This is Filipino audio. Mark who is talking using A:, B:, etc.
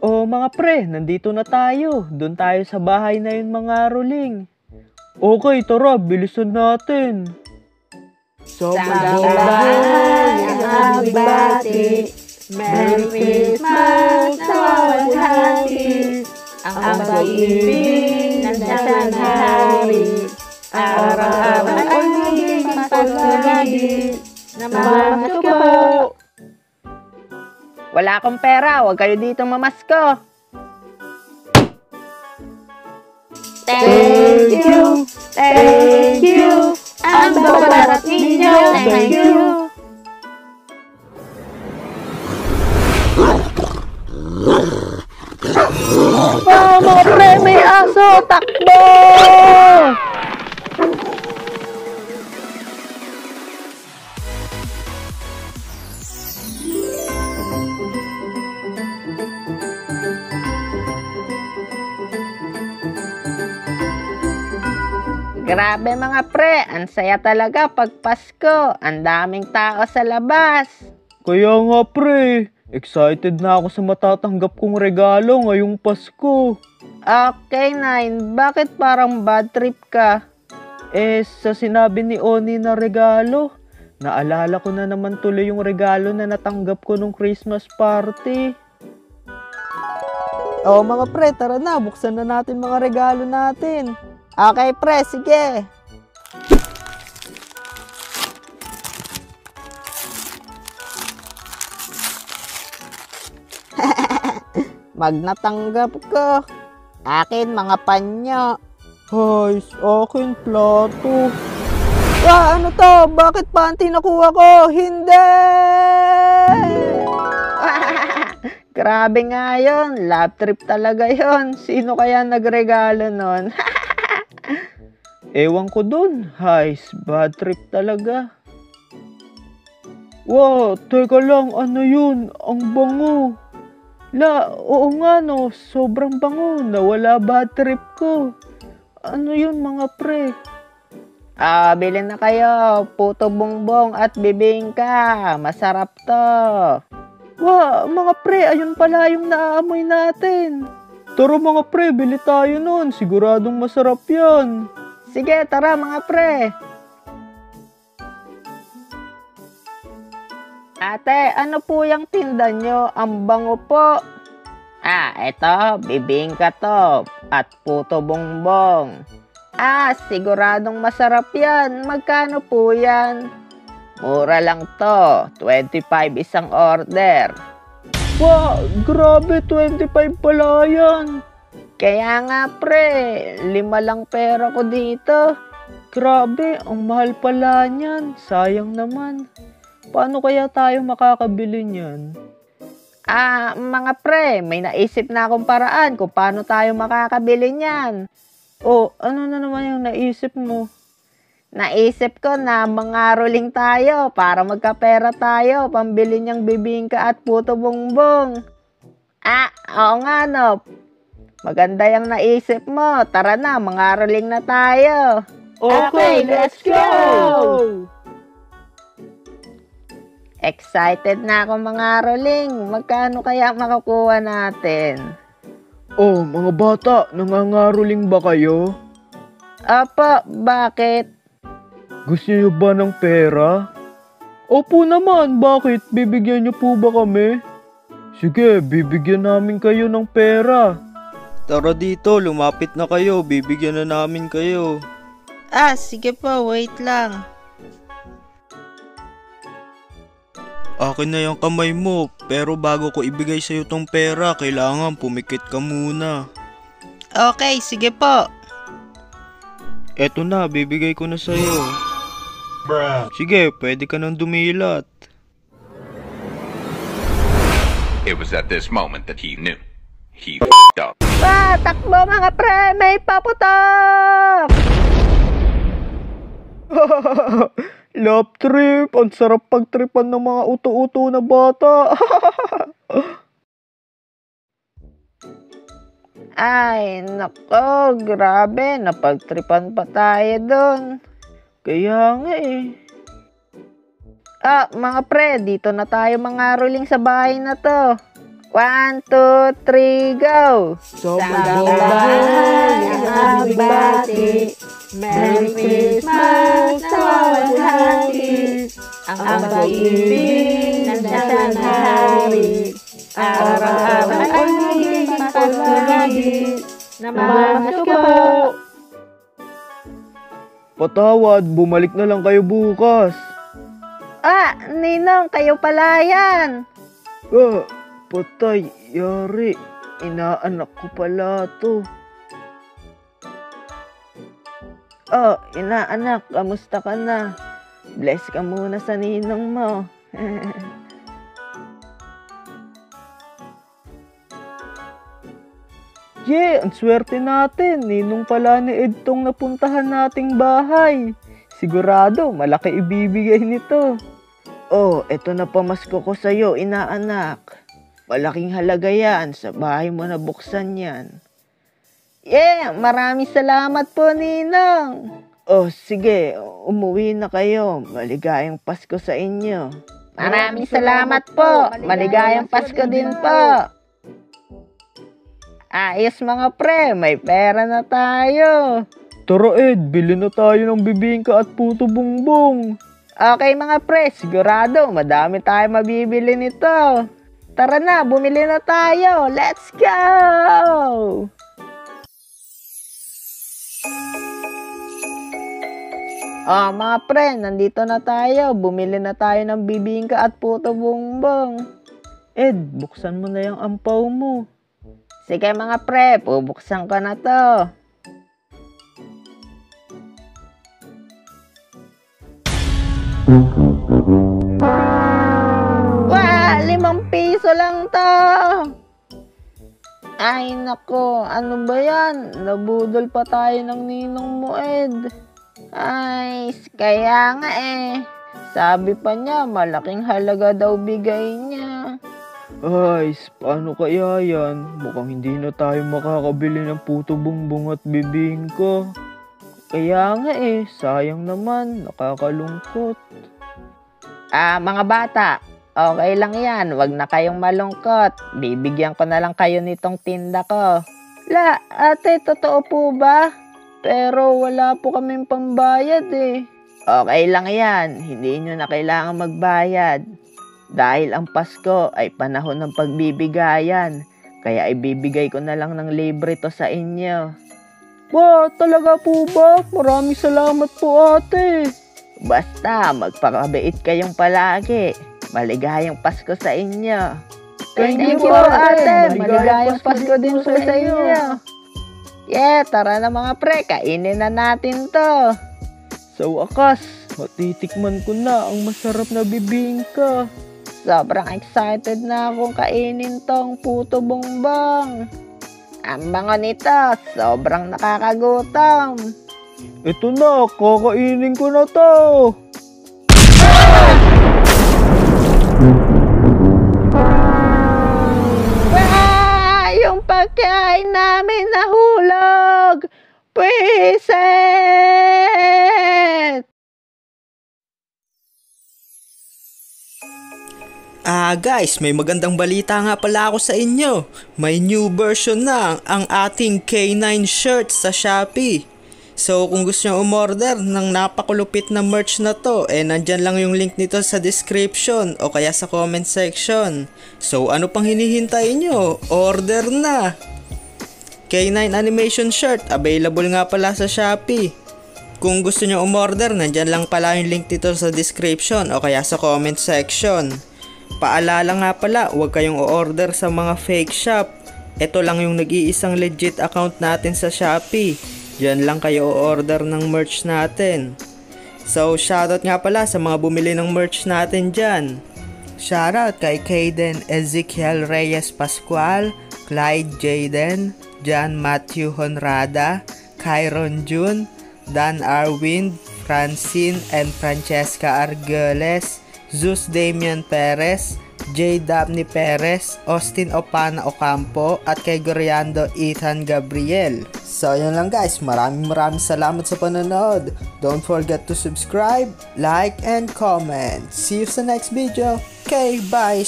A: Oh mga pre, nandito na tayo. Doon tayo sa bahay na yun mga ruling. Okay, tara, bilisan natin.
B: Sa bahay ang bati, Merry Christmas sa walhati, ang pag-ibig ng tanghali, araw-araw ay maging paglagi, namamas ko po.
C: Wala akong pera, huwag kayo dito mamasko.
B: Thank you, ang babarat ninyo, thank you.
C: Mga pre, may aso! Takbo! Grabe mga pre, ang saya talaga pag Pasko. Ang daming tao sa labas.
A: Kaya nga pre, excited na ako sa matatanggap kong regalo ngayong Pasko.
C: Okay, Nine, bakit parang bad trip ka?
A: Sa sinabi ni Oni na regalo, naalala ko na naman tuloy yung regalo na natanggap ko nung Christmas party.
C: Oh mga pre, tara na, buksan na natin mga regalo natin. Okay pre, sige. Magnatanggap ko. Akin mga panyo.
A: Hay, akin plato.
C: Ano to? Bakit panty nakuha ko? Hindi! Grabe nga yun. Love trip talaga yun. Sino kaya nagregalo nun?
A: Ewan ko dun. Hay, bad trip talaga. Wow, teka lang, ano yun? Ang bango. Oo nga no, sobrang bango. Nawala bad trip ko. Ano yun mga pre?
C: Bilhin na kayo. Puto bongbong at bibingka. Masarap to.
A: Wow, mga pre, ayun pala yung naaamoy natin. Tara mga pre, bili tayo nun. Siguradong masarap yan.
C: Sige, tara mga pre. Ate, ano po yung tinda nyo? Ang bango po. Eto, bibingka to. At puto bongbong. Siguradong masarap yan. Magkano po yan? Mura lang to. 25 isang order.
A: Wow, grabe, 25 pala yan.
C: Kaya nga pre, 5 lang pera ko dito.
A: Grabe, ang mahal pala niyan. Sayang naman. Paano kaya tayo makakabili niyan?
C: Mga pre, may naisip na akong paraan kung paano tayo makakabili niyan.
A: Ano na naman yung naisip mo?
C: Naisip ko na mangaroling tayo para magkapera tayo, pambili niyang bibingka at puto bongbong. Oo nga no. Maganda yung naisip mo. Tara na, mangaroling na tayo.
B: Okay, let's go!
C: Excited na ako mangaroling. Magkano kaya makukuha natin?
A: Mga bata, nangangaroling ba kayo?
C: Apa, bakit?
A: Gusto niyo ba ng pera? Opo naman, bakit? Bibigyan niyo po ba kami? Sige, bibigyan namin kayo ng pera. Tara dito, lumapit na kayo, bibigyan na namin kayo.
C: Sige po, wait lang.
A: Akin na yung kamay mo, pero bago ko ibigay sa'yo tong pera, kailangan pumikit ka muna.
C: Okay, sige po.
A: Eto na, bibigay ko na sa'yo. Sige, pwede ka nang dumilat.
D: It was at this moment that he knew. He f***ed up.
C: Takbo mga pre, may paputok!
A: Love trip, ang sarap pagtripan ng mga uto-uto na bata.
C: Ay, nako, grabe, napagtripan pa tayo dun.
A: Kaya nga eh.
C: Mga pre, dito na tayo mangaroling sa bahay na to. 1, 2, 3, go!
B: Sa bahay ang bati, Merry Christmas sa walhati, ang pag-ibig ng dasang hari, araw-araw ay maging pagpalagi, namamas ko po.
A: Patawad, bumalik na lang kayo bukas.
C: Ninong, kayo pala yan.
A: Patay, yari. Inaanak ko pala to.
C: Inaanak, kamusta ka na? Bless ka muna sa ninong mo.
A: Ang swerte natin. Ninong pala ni Edtong napuntahan nating bahay. Sigurado, malaki ibibigay nito. Eto na pamasko ko sa'yo, inaanak. Malaking halaga yan. Sa bahay mo na buksan yan. Maraming salamat po, ninong. Sige, umuwi na kayo. Maligayang Pasko sa inyo. Maraming salamat po. Maligayang Pasko din po. Ayos mga pre, may pera na tayo. Tara Ed, bili na tayo ng bibingka at puto bongbong. Okay mga pre, sigurado madami tayo mabibili nito. Tara na, bumili na tayo. Let's go! Mga pre, nandito na tayo. Bumili na tayo ng bibingka at puto bongbong. Ed, buksan mo na yung ampaw mo. Sige mga pre, bubuksan ko na to. Wow, 5 piso lang to. Ay nako, ano ba yan? Nabudol pa tayo ng ninong mo, Ed. Ay, kaya nga Sabi pa niya, malaking halaga daw bigay niya. Ay, paano kaya yan? Mukhang hindi na tayo makakabili ng puto bongbong at bibingka. Kaya nga sayang naman, nakakalungkot. Mga bata, okay lang yan, wag na kayong malungkot. Bibigyan ko na lang kayo nitong tinda ko. Ate, totoo po ba? Pero wala po kaming pambayad Okay lang yan, hindi nyo na kailangan magbayad. Dahil ang Pasko ay panahon ng pagbibigayan, kaya ibibigay ko na lang ng libre to sa inyo. Talaga po ba? Maraming salamat po ate. Basta magpakabait kayong palagi. Maligayang Pasko sa inyo. Thank you po ate. Maligayang Pasko din po sa inyo. Tara na mga pre, kainin na natin to. Sa wakas, matitikman ko na ang masarap na bibingka. Sobrang excited na akong kainin tong puto bongbong. Ang bango nito, sobrang nakakagutom. Ito na, kakainin ko na to. Yung pagkain namin nahulog. Pwisit!
E: Guys, may magandang balita nga pala ako sa inyo. May new version na ang ating K9 shirt sa Shopee. So kung gusto nyo umorder ng napakulupit na merch na to, nandyan lang yung link nito sa description o kaya sa comment section. So ano pang hinihintay nyo? Order na! K9 animation shirt, available nga pala sa Shopee. Kung gusto nyo umorder, nandyan lang pala yung link dito sa description o kaya sa comment section. Paalala nga pala, huwag kayong o-order sa mga fake shop. Ito lang yung nag-iisang legit account natin sa Shopee. Diyan lang kayo o-order ng merch natin. So, shoutout nga pala sa mga bumili ng merch natin dyan. Shoutout kay Kaden Ezekiel Reyes Pascual, Clyde Jaden, John Matthew Honrada, Kyron June, Dan Arwind, Francine and Francesca Argeles, Zeus Damian Perez, J. Daphne Perez, Austin Opana Ocampo, at kay Goriando Ethan Gabriel. So yun lang guys, maraming salamat sa panonood. Don't forget to subscribe, like, and comment. See you sa next video. Okay, bye!